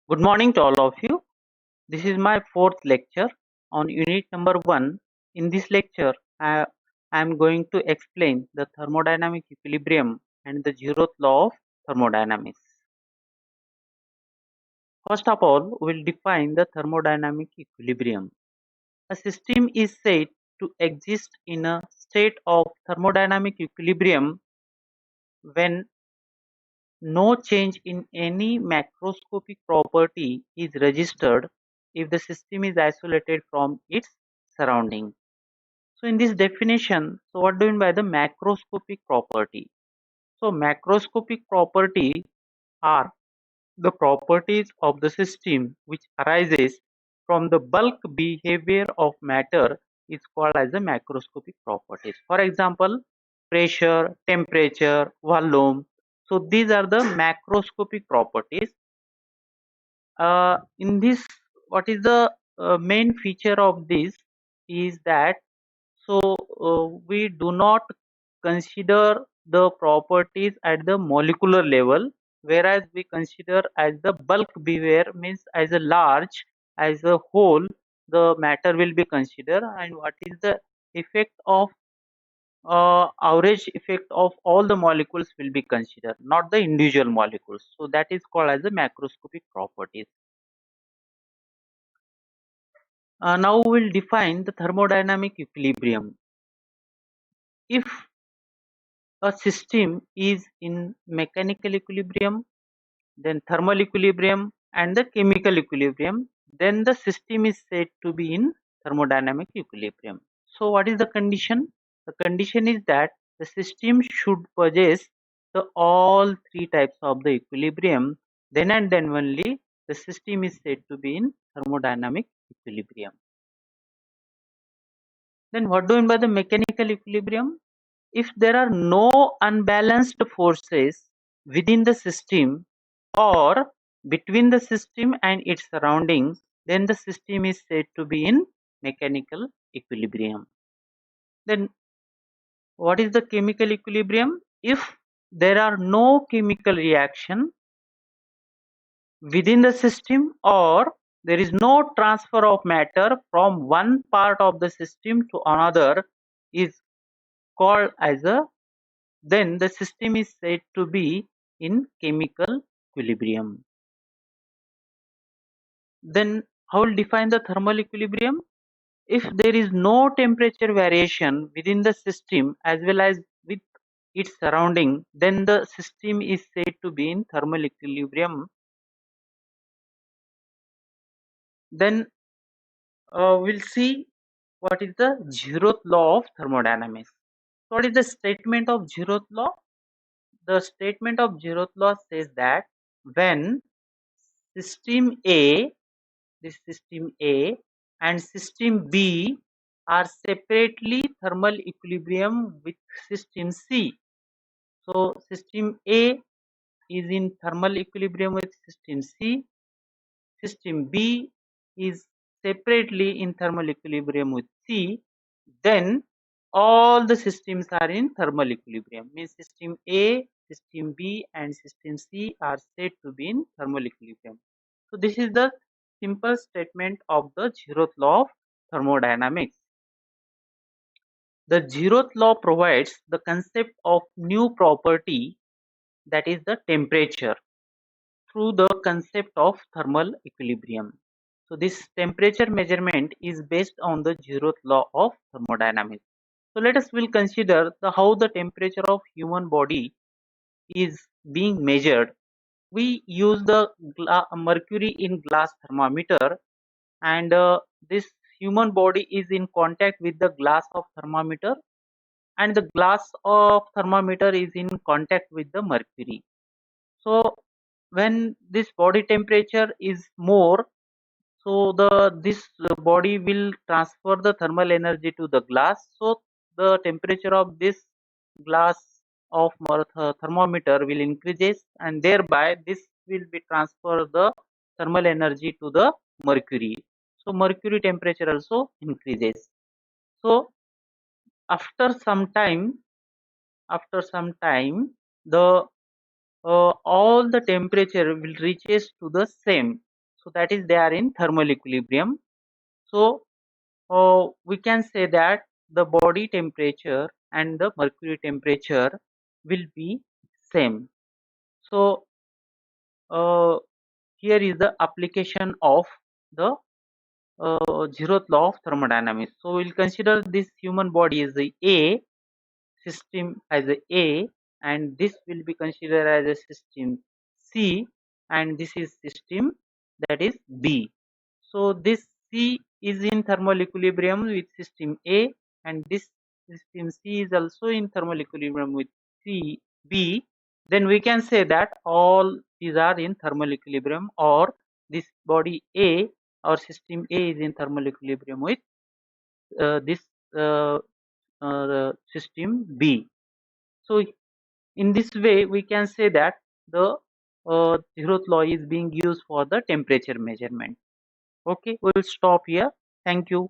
Good morning to all of you. This is my fourth lecture on unit number 1. In this lecture, I am going to explain the thermodynamic equilibrium and the zeroth law of thermodynamics. First of all, we will define the thermodynamic equilibrium. A system is said to exist in a state of thermodynamic equilibrium when no change in any macroscopic property is registered if the system is isolated from its surrounding. So in this definition, so what do you mean by the macroscopic property? So macroscopic property are the properties of the system which arises from the bulk behavior of matter is called as the macroscopic properties. For example, pressure, temperature, volume. So these are the macroscopic properties. In this, what is the main feature of this is that we do not consider the properties at the molecular level, whereas we consider as the bulk behavior, means as a large, as a whole the matter will be considered, and what is the effect of average effect of all the molecules will be considered, not the individual molecules. So that is called as the macroscopic properties. Now we will define the thermodynamic equilibrium. If a system is in mechanical equilibrium, then thermal equilibrium and the chemical equilibrium, then the system is said to be in thermodynamic equilibrium. So what is the condition? The condition is that the system should possess the all three types of the equilibrium, then and then only the system is said to be in thermodynamic equilibrium. Then what do you mean by the mechanical equilibrium? If there are no unbalanced forces within the system or between the system and its surroundings, then the system is said to be in mechanical equilibrium. Then what is the chemical equilibrium? If there are no chemical reaction within the system or there is no transfer of matter from one part of the system to another is called as a, then the system is said to be in chemical equilibrium. Then how will define the thermal equilibrium? If there is no temperature variation within the system as well as with its surrounding, then the system is said to be in thermal equilibrium. Then we'll see what is the zeroth law of thermodynamics. What is the statement of zeroth law? The statement of zeroth law says that when system A, this system A and system B are separately thermal equilibrium with system C. So system A is in thermal equilibrium with system C. System B is separately in thermal equilibrium with C. Then all the systems are in thermal equilibrium. Means system A, system B and system C are said to be in thermal equilibrium. So this is the simple statement of the zeroth law of thermodynamics. The zeroth law provides the concept of new property, that is the temperature, through the concept of thermal equilibrium. So this temperature measurement is based on the zeroth law of thermodynamics. So let us will consider the how the temperature of human body is being measured. We use the mercury in glass thermometer, and this human body is in contact with the glass of thermometer, and the glass of thermometer is in contact with the mercury. So when this body temperature is more, so this body will transfer the thermal energy to the glass. So the temperature of this glass of thermometer will increases, and thereby this will be transfer the thermal energy to the mercury. So mercury temperature also increases. So after some time, the all the temperature will reaches to the same. So that is they are in thermal equilibrium. So we can say that the body temperature and the mercury temperature will be same. So here is the application of the zeroth law of thermodynamics. So we'll consider this human body as the A system as a and this will be considered as a system C, and this is system that is B. So this C is in thermal equilibrium with system A, and this system C is also in thermal equilibrium with B. Then we can say that all these are in thermal equilibrium, or this body A or system A is in thermal equilibrium with this system B. So in this way, we can say that the zeroth law is being used for the temperature measurement. Okay, we will stop here. Thank you.